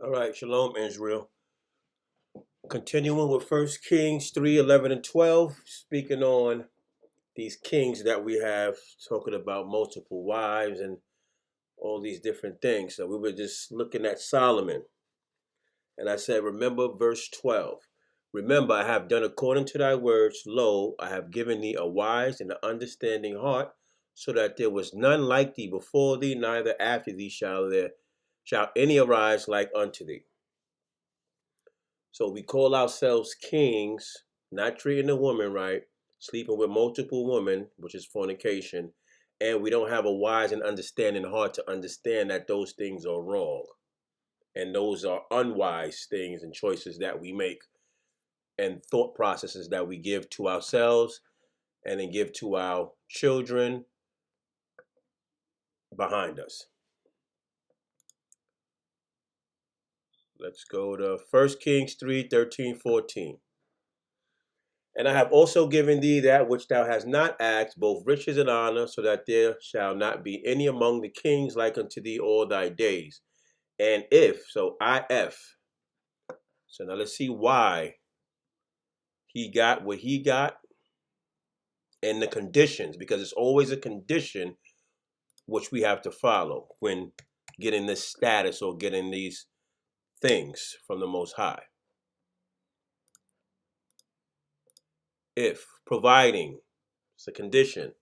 All right, Shalom, Israel. Continuing with First Kings 3:11 and 12, speaking on these kings that we have, talking about multiple wives and all these different things. So we were just looking at Solomon, and I said, remember verse 12. Remember, I have done according to thy words. Lo, I have given thee a wise and an understanding heart, so that there was none like thee before thee, neither after thee shall any arise like unto thee. So we call ourselves kings, not treating a woman right, sleeping with multiple women, which is fornication, and we don't have a wise and understanding heart to understand that those things are wrong. And those are unwise things and choices that we make and thought processes that we give to ourselves and then give to our children behind us. Let's go to 1 Kings 3:13-14. And I have also given thee that which thou hast not asked, both riches and honor, so that there shall not be any among the kings like unto thee all thy days. And if, so if. So now let's see why he got what he got and the conditions, because it's always a condition which we have to follow when getting this status or getting these things from the Most High. If, providing, it's a condition.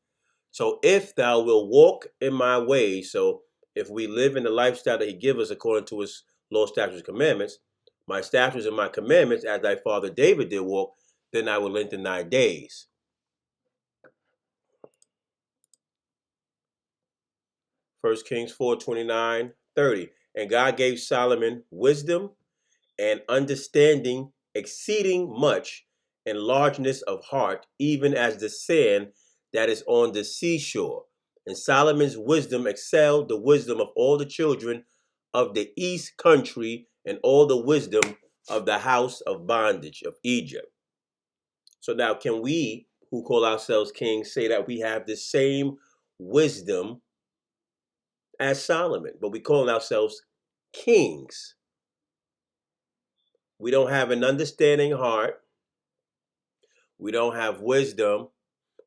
So if thou wilt walk in my ways, so if we live in the lifestyle that he gives us according to his law, statutes, and commandments, my statutes and my commandments, as thy father David did walk, then I will lengthen thy days. First Kings 4:29-30. And God gave Solomon wisdom and understanding exceeding much, and largeness of heart, even as the sand that is on the seashore. And Solomon's wisdom excelled the wisdom of all the children of the east country and all the wisdom of the house of bondage of Egypt. So now can we, who call ourselves kings, say that we have the same wisdom as Solomon, but we call ourselves kings? We don't have an understanding heart. We don't have wisdom.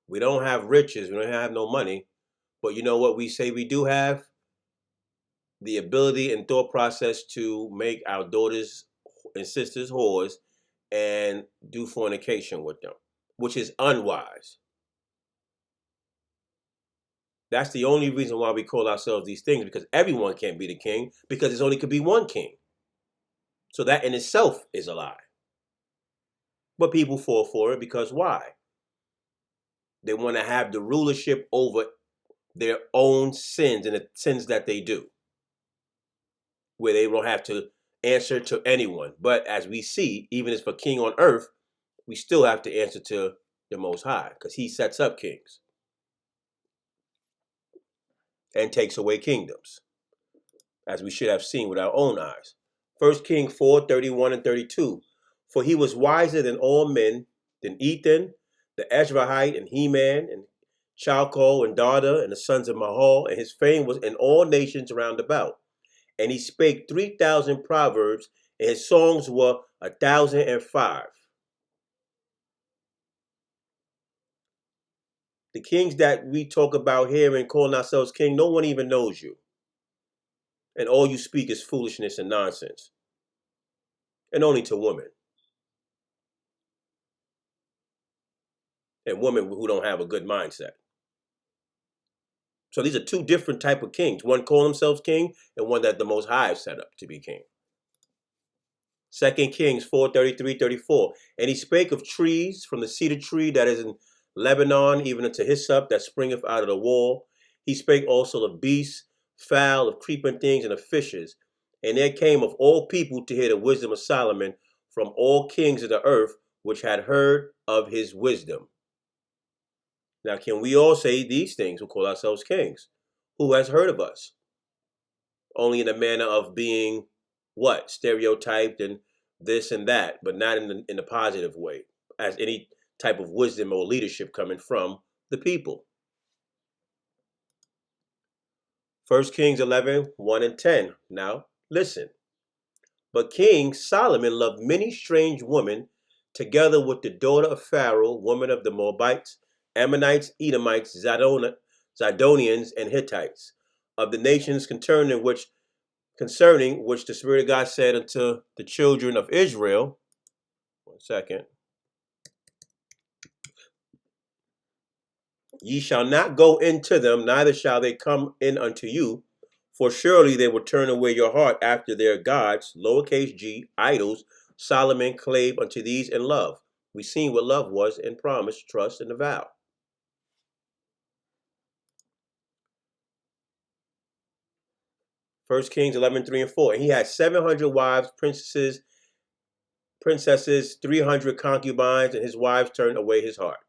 We don't have riches. We don't have no money. But you know what we say we do have? The ability and thought process to make our daughters and sisters whores and do fornication with them, which is unwise. That's the only reason why we call ourselves these things, because everyone can't be the king, because there's only could be one king. So that in itself is a lie. But people fall for it because why? They want to have the rulership over their own sins and the sins that they do, where they don't have to answer to anyone. But as we see, even as for king on earth, we still have to answer to the Most High, because he sets up kings and takes away kingdoms, as we should have seen with our own eyes. 1 Kings 4:31-32. For he was wiser than all men, than Ethan, the Ezrahite, and Heman, and Chalcol, and Darda, and the sons of Mahal, and his fame was in all nations round about. And he spake 3,000 proverbs, and his songs were 1,005. The kings that we talk about here and calling ourselves king, no one even knows you. And all you speak is foolishness and nonsense. And only to women. And women who don't have a good mindset. So these are two different type of kings. One calling themselves king, and one that the Most High set up to be king. 2 Kings 4:33-34. And he spake of trees, from the cedar tree that is in Lebanon, even unto hyssop that springeth out of the wall. He spake also of beasts, fowl, of creeping things, and of fishes. And there came of all people to hear the wisdom of Solomon, from all kings of the earth, which had heard of his wisdom. Now, can we all say these things who call ourselves kings? Who has heard of us? Only in the manner of being what? Stereotyped and this and that, but not in the positive way, as any type of wisdom or leadership coming from the people. 1 Kings 11:1-10. Now, listen. But King Solomon loved many strange women, together with the daughter of Pharaoh, woman of the Moabites, Ammonites, Edomites, Zidonians, and Hittites, of the nations concerning which the Spirit of God said unto the children of Israel. One second. Ye shall not go into them, neither shall they come in unto you, for surely they will turn away your heart after their gods, lowercase g, idols. Solomon clave unto these in love. We seen what love was in promise, trust, and a vow. First Kings 11:3-4. And he had 700 wives, princesses, 300 concubines, and his wives turned away his heart.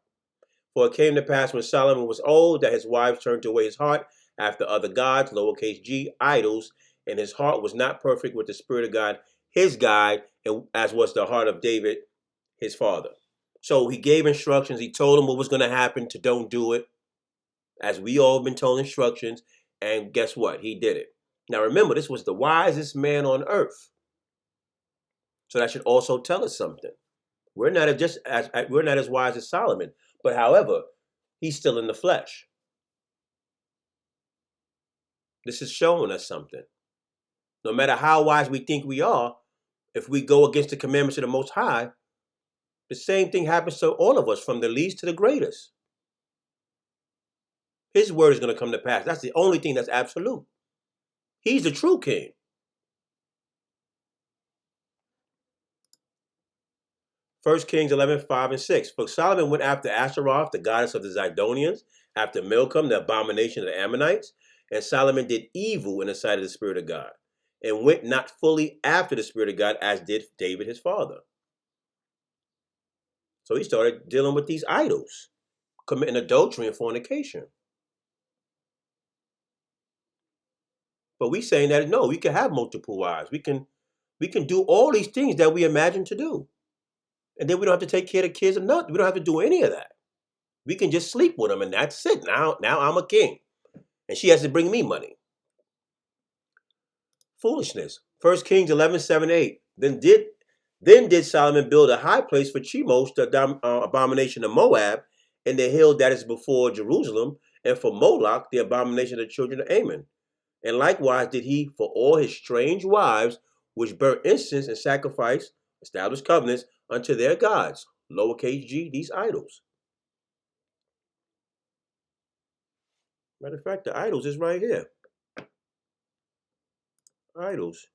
For it came to pass when Solomon was old that his wives turned away his heart after other gods, lowercase g, idols, and his heart was not perfect with the Spirit of God, his guide, and as was the heart of David, his father. So he gave instructions. He told him what was going to happen to don't do it, as we all been told instructions. And guess what? He did it. Now remember, this was the wisest man on earth. So that should also tell us something. We're not as wise as Solomon, but however, he's still in the flesh. This is showing us something. No matter how wise we think we are, if we go against the commandments of the Most High, the same thing happens to all of us, from the least to the greatest. His word is going to come to pass. That's the only thing that's absolute. He's the true king. First Kings 11:5-6. For Solomon went after Ashtaroth, the goddess of the Zidonians, after Milcom, the abomination of the Ammonites. And Solomon did evil in the sight of the Spirit of God, and went not fully after the Spirit of God, as did David his father. So he started dealing with these idols, committing adultery and fornication. But we saying that no, we can have multiple wives. We can do all these things that we imagine to do. And then we don't have to take care of the kids or nothing. We don't have to do any of that. We can just sleep with them and that's it. Now I'm a king. And she has to bring me money. Foolishness. 1 Kings 11:7-8. Then did Solomon build a high place for Chemosh, the abomination of Moab, in the hill that is before Jerusalem, and for Moloch, the abomination of the children of Ammon. And likewise did he for all his strange wives, which burnt incense and sacrifice, established covenants unto their gods, lowercase g, these idols. Matter of fact, the idols is right here. Idols.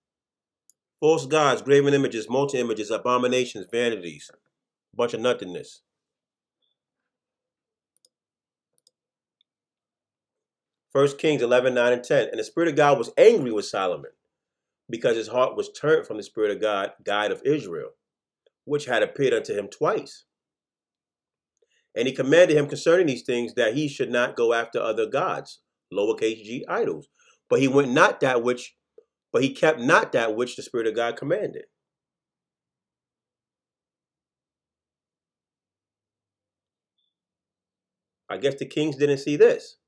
False gods, graven images, multi-images, abominations, vanities. A bunch of nothingness. First Kings 11:9-10. And the Spirit of God was angry with Solomon, because his heart was turned from the Spirit of God, guide of Israel, which had appeared unto him twice. And he commanded him concerning these things that he should not go after other gods, lowercase g, idols. But he kept not that which the Spirit of God commanded. I guess the kings didn't see this.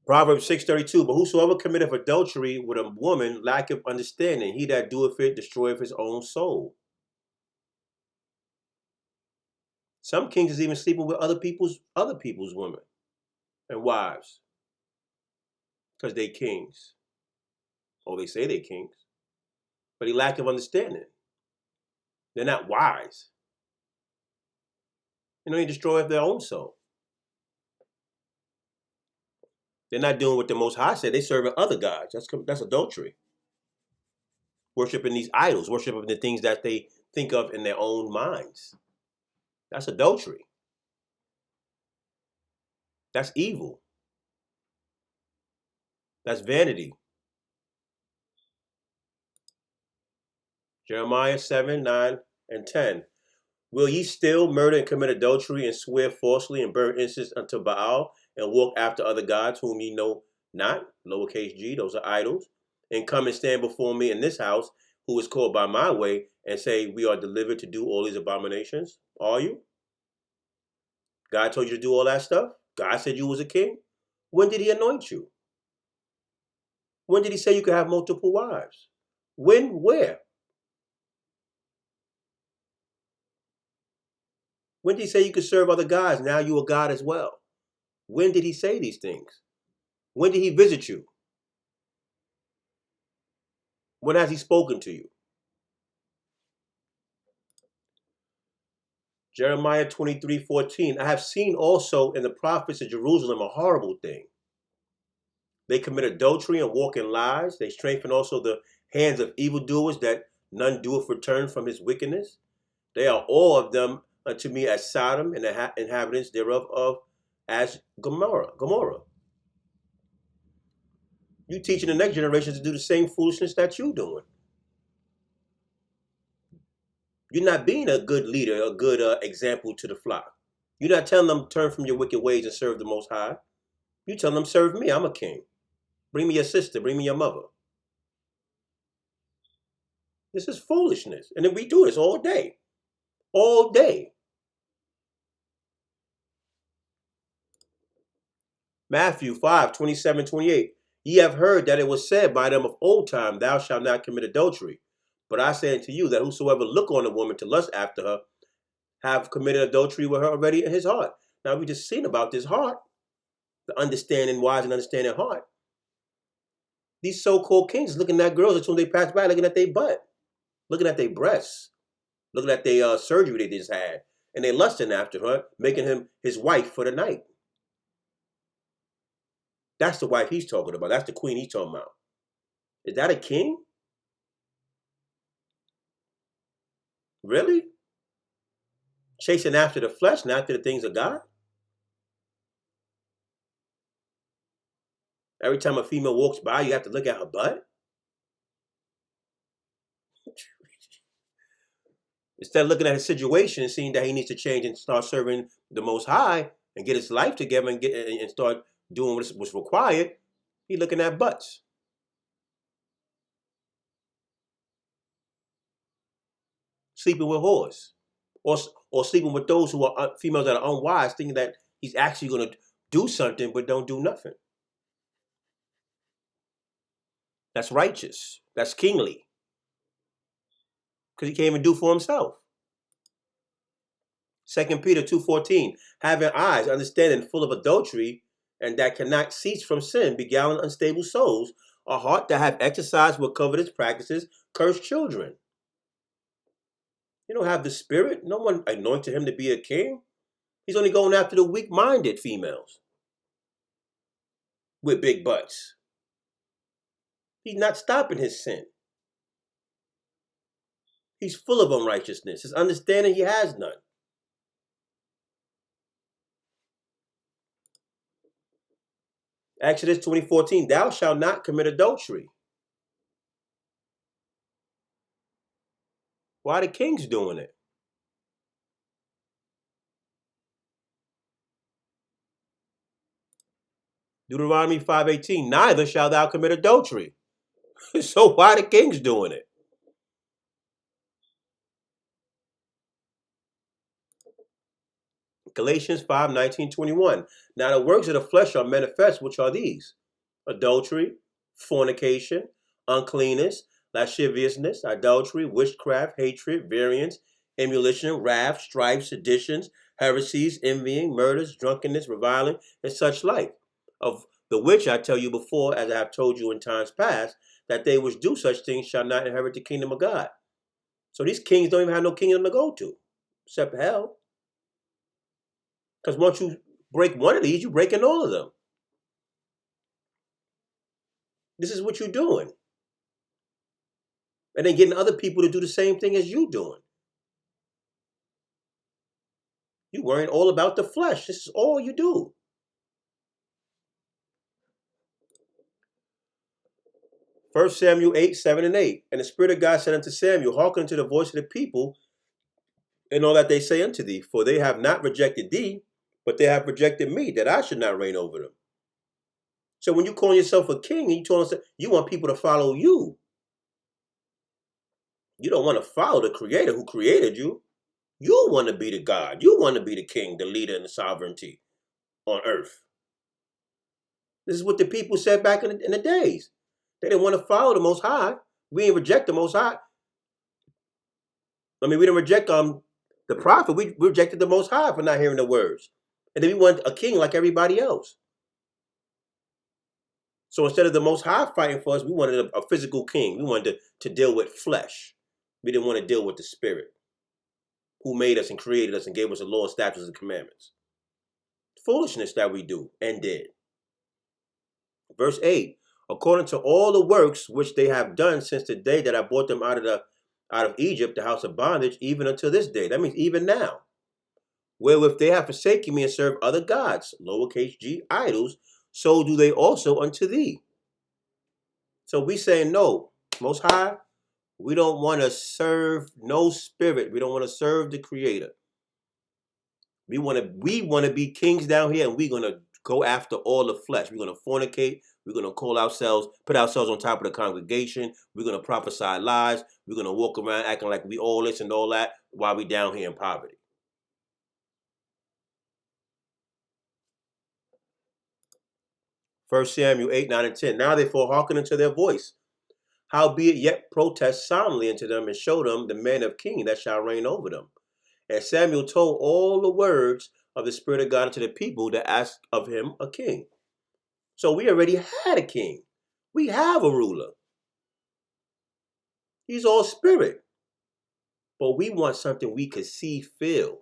Proverbs 6:32. But whosoever committeth adultery with a woman lacketh understanding. He that doeth it destroyeth his own soul. Some kings is even sleeping with other people's women and wives, because they kings. Or they say they kings. But he lack of understanding. They're not wise. They destroy their own soul. They're not doing what the Most High said. They're serving other gods. That's adultery. Worshiping these idols, worshiping the things that they think of in their own minds. That's adultery. That's evil. That's vanity. Jeremiah 7:9-10. Will ye still murder and commit adultery and swear falsely and burn incense unto Baal and walk after other gods whom ye know not, lowercase g, those are idols, and come and stand before me in this house, who is called by my way, and say, we are delivered to do all these abominations? Are you? God told you to do all that stuff? God said you was a king? When did he anoint you? When did he say you could have multiple wives? When? Where? When did he say you could serve other gods? Now you a god as well. When did he say these things? When did he visit you? When has he spoken to you? Jeremiah 23:14. I have seen also in the prophets of Jerusalem a horrible thing. They commit adultery and walk in lies. They strengthen also the hands of evildoers, that none doeth return from his wickedness. They are all of them unto me as Sodom, and the inhabitants thereof as Gomorrah. You teaching the next generation to do the same foolishness that you doing. You're not being a good leader, a good example to the flock. You're not telling them turn from your wicked ways and serve the Most High. You tell them serve me. I'm a king. Bring me your sister. Bring me your mother. This is foolishness. And then we do this all day. All day. Matthew 5:27-28. Ye have heard that it was said by them of old time, thou shalt not commit adultery. But I say unto you that whosoever look on a woman to lust after her, have committed adultery with her already in his heart. Now we just seen about this heart, the understanding, wise and understanding heart. These so-called kings looking at girls as soon as they pass by, looking at their butt, looking at their breasts, looking at their surgery they just had, and they lusting after her, making him his wife for the night. That's the wife he's talking about. That's the queen he's talking about. Is that a king? Really? Chasing after the flesh, not after the things of God? Every time a female walks by, you have to look at her butt? Instead of looking at his situation and seeing that he needs to change and start serving the Most High and get his life together and start doing what's required, he's looking at butts. Sleeping with whores. Or sleeping with those who are females that are unwise, thinking that he's actually going to do something but don't do nothing. That's righteous. That's kingly. Because he can't even do for himself. 2 Peter 2:14, having eyes, understanding, full of adultery, and that cannot cease from sin, beguiling unstable souls, a heart that have exercised with covetous practices, curse children. You don't have the spirit. No one anointed him to be a king. He's only going after the weak-minded females with big butts. He's not stopping his sin. He's full of unrighteousness. His understanding, he has none. Exodus 20:14, thou shalt not commit adultery. Why are the kings doing it? Deuteronomy 5:18, neither shalt thou commit adultery. So why are the kings doing it? Galatians 5:19-21. Now the works of the flesh are manifest, which are these: adultery, fornication, uncleanness, lasciviousness, idolatry, witchcraft, hatred, variance, emulation, wrath, strife, seditions, heresies, envying, murders, drunkenness, reviling, and such like, of the which I tell you before, as I have told you in times past, that they which do such things shall not inherit the kingdom of God. So these kings don't even have no kingdom to go to, except hell. Because once you break one of these, you're breaking all of them. This is what you're doing. And then getting other people to do the same thing as you doing. You're worrying all about the flesh. This is all you do. First Samuel 8:7-8. And the Spirit of God said unto Samuel, hearken unto the voice of the people, and all that they say unto thee. For they have not rejected thee, but they have rejected me, that I should not reign over them. So when you call yourself a king, and you want people to follow you. You don't want to follow the Creator who created you. You want to be the God. You want to be the king, the leader, and the sovereignty on earth. This is what the people said back in the days. They didn't want to follow the Most High. We didn't reject the Most High. I mean, we didn't reject the prophet. We rejected the Most High for not hearing the words. And then we want a king like everybody else. So instead of the Most High fighting for us, we wanted a physical king. We wanted to deal with flesh. We didn't want to deal with the spirit who made us and created us and gave us the law, statutes, and commandments. Foolishness that we do and did. Verse 8, according to all the works which they have done since the day that I brought them out of Egypt, the house of bondage, even until this day. That means even now. Wherewith they have forsaken me and served other gods, lowercase g, idols, so do they also unto thee. So we say no, Most High, we don't want to serve no spirit. We don't want to serve the Creator. We want to be kings down here, and we're going to go after all the flesh. We're going to fornicate. We're going to put ourselves on top of the congregation. We're going to prophesy lies. We're going to walk around acting like we all this and all that while we down here in poverty. 1 Samuel 8, 9, and 10. Now therefore hearken unto their voice. Howbeit yet protest solemnly unto them, and show them the man of king that shall reign over them. And Samuel told all the words of the Spirit of God unto the people that asked of him a king. So we already had a king. We have a ruler. He's all spirit. But we want something we could see, feel,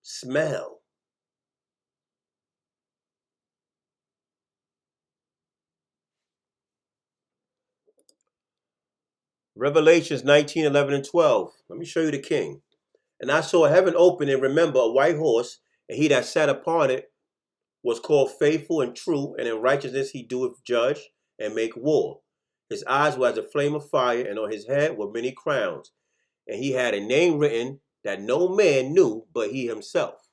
smell. Revelations 19, 11, and 12. Let me show you the king. And I saw heaven open, and remember a white horse, and he that sat upon it was called Faithful and True, and in righteousness he doeth judge and make war. His eyes were as a flame of fire, and on his head were many crowns. And he had a name written that no man knew but he himself.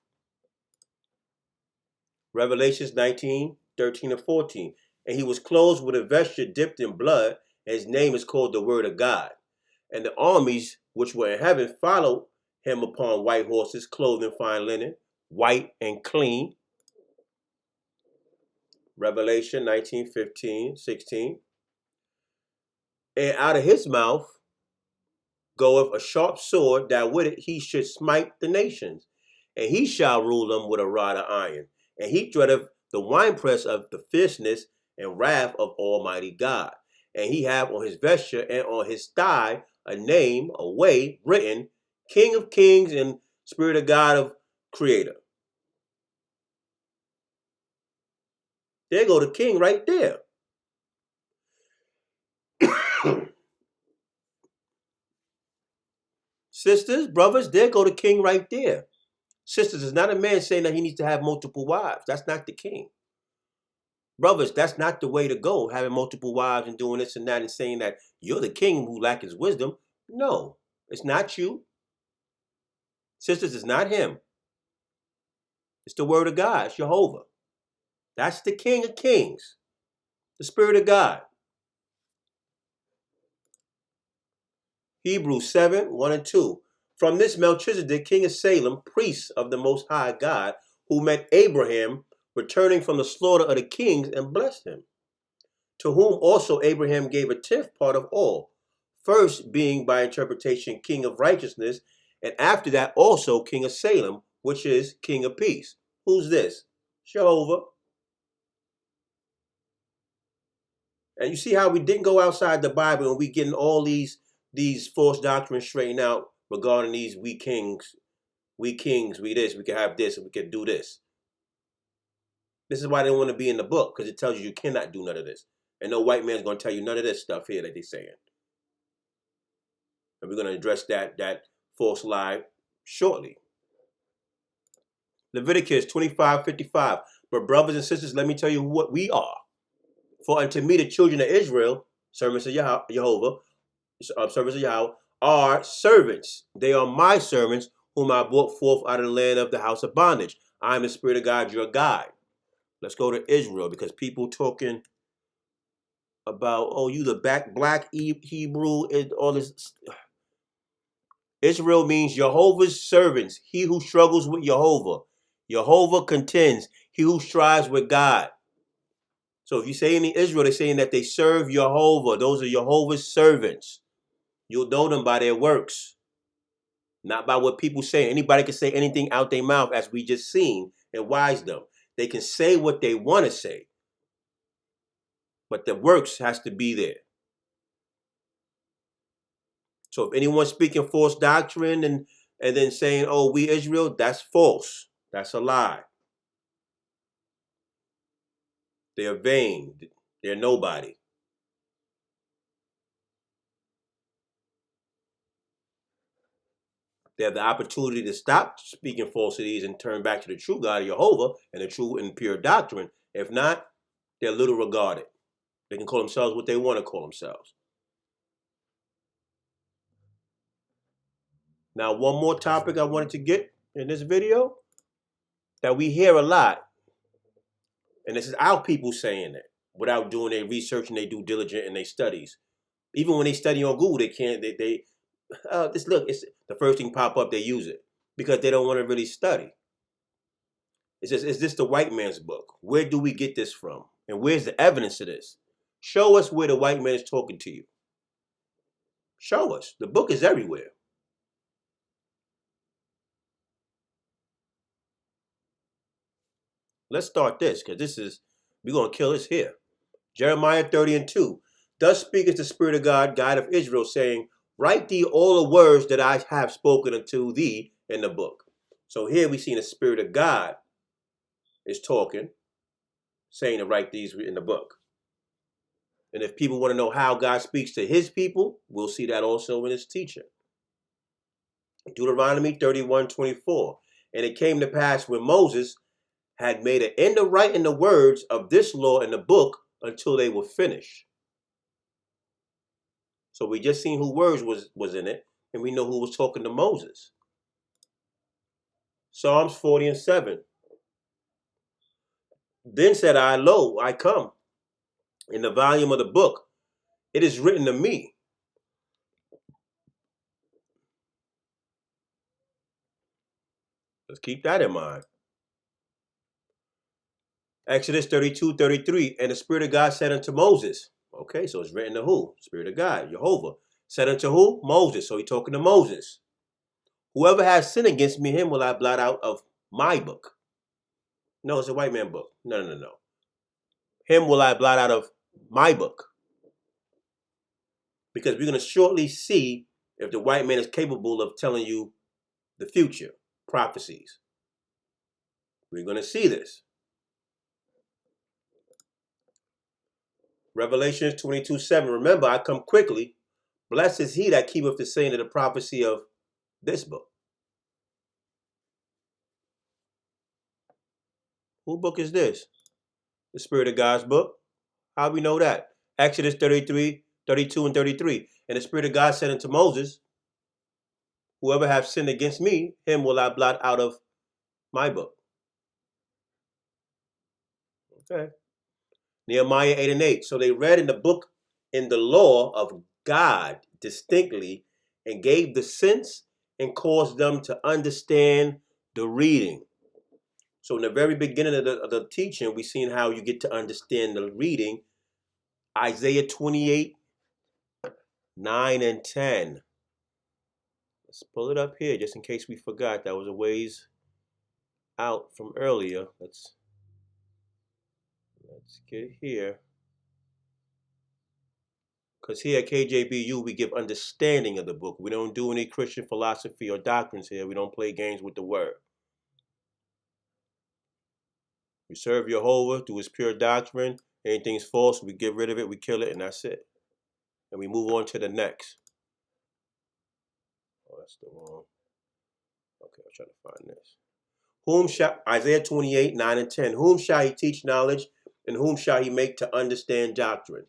Revelations 19, 13, and 14. And he was clothed with a vesture dipped in blood, and his name is called the Word of God. And the armies which were in heaven followed him upon white horses, clothed in fine linen, white and clean. Revelation 19, 15, 16. And out of his mouth goeth a sharp sword, that with it he should smite the nations. And he shall rule them with a rod of iron. And he treadeth the winepress of the fierceness and wrath of Almighty God. And he have on his vesture and on his thigh a name, a way written, King of Kings and Spirit of God of Creator. There go the king right there. Sisters, brothers, there go the king right there. Sisters, is not a man saying that he needs to have multiple wives. That's not the king. Brothers, that's not the way to go, having multiple wives and doing this and that and saying that you're the king who lacks wisdom. No, it's not you. Sisters, it's not him. It's the word of God. It's Jehovah. That's the King of Kings, the Spirit of God. Hebrews 7, 1 and 2. From this Melchizedek, king of Salem, priest of the Most High God, who met Abraham returning from the slaughter of the kings and blessed him, to whom also Abraham gave a tenth part of all, first being by interpretation king of righteousness, and after that also king of Salem, which is king of peace. Who's this? Jehovah. And you see how we didn't go outside the Bible and we getting all these false doctrines straightened out regarding these we kings, we this, we can have this, and we can do this. This is why they don't want to be in the book, because it tells you cannot do none of this. And no white man's going to tell you none of this stuff here that they're saying. And we're going to address that false lie shortly. Leviticus 25:55. But brothers and sisters, let me tell you what we are. For unto me, the children of Israel, servants of Jehovah, servants of Yahweh, are servants. They are my servants, whom I brought forth out of the land of the house of bondage. I am the Spirit of God, your guide. Let's go to Israel, because people talking about, oh, you the black Hebrew and all this. Israel means Jehovah's servants, he who struggles with Jehovah. Jehovah contends, he who strives with God. So if you say any Israel, they're saying that they serve Jehovah. Those are Jehovah's servants. You'll know them by their works, not by what people say. Anybody can say anything out their mouth, as we just seen in Wisedumb. They can say what they want to say, but the works has to be there. So if anyone's speaking false doctrine and then saying, oh, we Israel, that's false. That's a lie. They're vain. They're nobody. They have the opportunity to stop speaking falsities and turn back to the true God of Jehovah and the true and pure doctrine. If not, they're little regarded. They can call themselves what they want to call themselves. Now, one more topic I wanted to get in this video that we hear a lot, and this is our people saying it without doing their research and their due diligence and their studies. Even when they study on Google, they can't. It's the first thing pop up. They use it because they don't want to really study. It's just, is this the white man's book? Where do we get this from? And where's the evidence of this? Show us where the white man is talking to you. Show us. The book is everywhere. Let's start this, because we're going to kill this here. Jeremiah 30:2. Thus speaketh the Spirit of God, God of Israel, saying, write thee all the words that I have spoken unto thee in the book. So here we see the Spirit of God is talking, saying to write these in the book. And if people want to know how God speaks to his people, we'll see that also in his teaching. Deuteronomy 31:24. And it came to pass when Moses had made an end of writing the words of this law in the book until they were finished. So we just seen who words was in it, and we know who was talking to Moses. Psalms 40:7. Then said I, lo, I come. In the volume of the book, it is written to me. Let's keep that in mind. Exodus 32:33. And the Spirit of God said unto Moses. Okay, so it's written to who? Spirit of God, Jehovah. Said unto who? Moses. So he's talking to Moses. Whoever has sinned against me, him will I blot out of my book. No, it's a white man book. No. Him will I blot out of my book. Because we're going to shortly see if the white man is capable of telling you the future, prophecies. We're going to see this. Revelation 22:7. Remember, I come quickly. Blessed is he that keepeth the saying of the prophecy of this book. Whose book is this? The Spirit of God's book. How do we know that? Exodus 33:32 and 33. And the Spirit of God said unto Moses, whoever hath sinned against me, him will I blot out of my book. Okay. Nehemiah 8:8. So they read in the book, in the law of God distinctly, and gave the sense and caused them to understand the reading. So in the very beginning of the teaching, we've seen how you get to understand the reading. Isaiah 28:9 and 10. Let's pull it up here just in case we forgot. That was a ways out from earlier. Let's get here. Because here at KJBU, we give understanding of the book. We don't do any Christian philosophy or doctrines here. We don't play games with the word. We serve Jehovah through his pure doctrine. Anything's false, we get rid of it, we kill it, and that's it. And we move on to the next. Oh, that's the wrong. Okay, I'm trying to find this. Isaiah 28:9 and 10. Whom shall he teach knowledge, and whom shall he make to understand doctrine?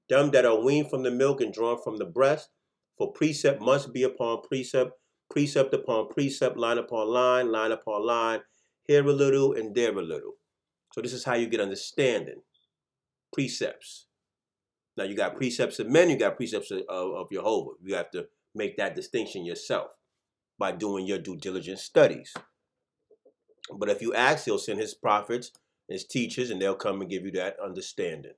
Them that are weaned from the milk and drawn from the breast. For precept must be upon precept, precept upon precept, line upon line, line upon line, here a little and there a little. So this is how you get understanding. Precepts. Now you got precepts of men, you got precepts of Jehovah. You have to make that distinction yourself. by doing your due diligence studies. But if you ask, he'll send his prophets, his teachers, and they'll come and give you that understanding.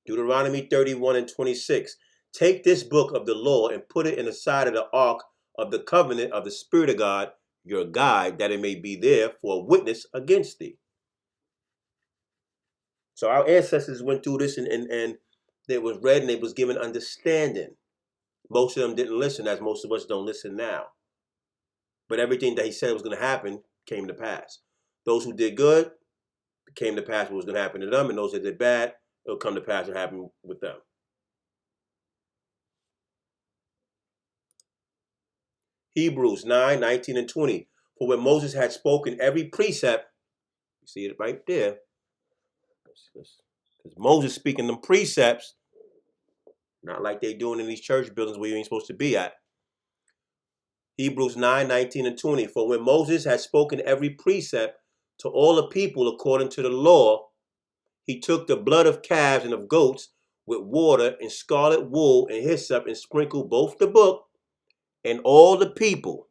Deuteronomy 31:26. Take this book of the law and put it in the side of the ark of the covenant of the Spirit of God, your guide, that it may be there for a witness against thee. So our ancestors went through this and they was read and they was given understanding. Most of them didn't listen, as most of us don't listen now. But everything that he said was going to happen came to pass. Those who did good came to pass what was going to happen to them, and those that did bad, it'll come to pass what happened with them. Hebrews 9:19 and 20. For when Moses had spoken every precept, you see it right there, because Moses speaking them precepts, not like they doing in these church buildings where you ain't supposed to be at. Hebrews 9:19 and 20. For when Moses had spoken every precept to all the people according to the law, he took the blood of calves and of goats with water and scarlet wool and hyssop and sprinkled both the book and all the people,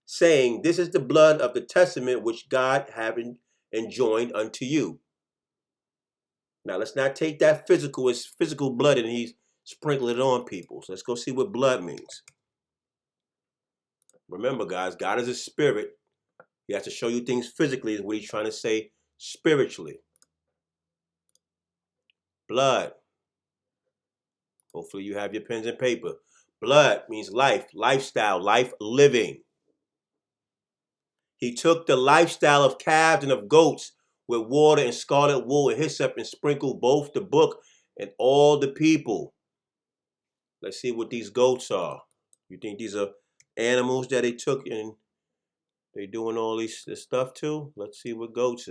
saying, this is the blood of the testament which God hath enjoined unto you. Now let's not take that physical blood and he's sprinkling it on people. So let's go see what blood means. Remember, guys, God is a spirit. He has to show you things physically, is what he's trying to say spiritually. Blood. Hopefully you have your pens and paper. Blood means life, lifestyle, life living. He took the lifestyle of calves and of goats with water and scarlet wool and hyssop and sprinkled both the book and all the people. Let's see what these goats are. You think these are animals that they took and they doing all this stuff to? Let's see what goats are.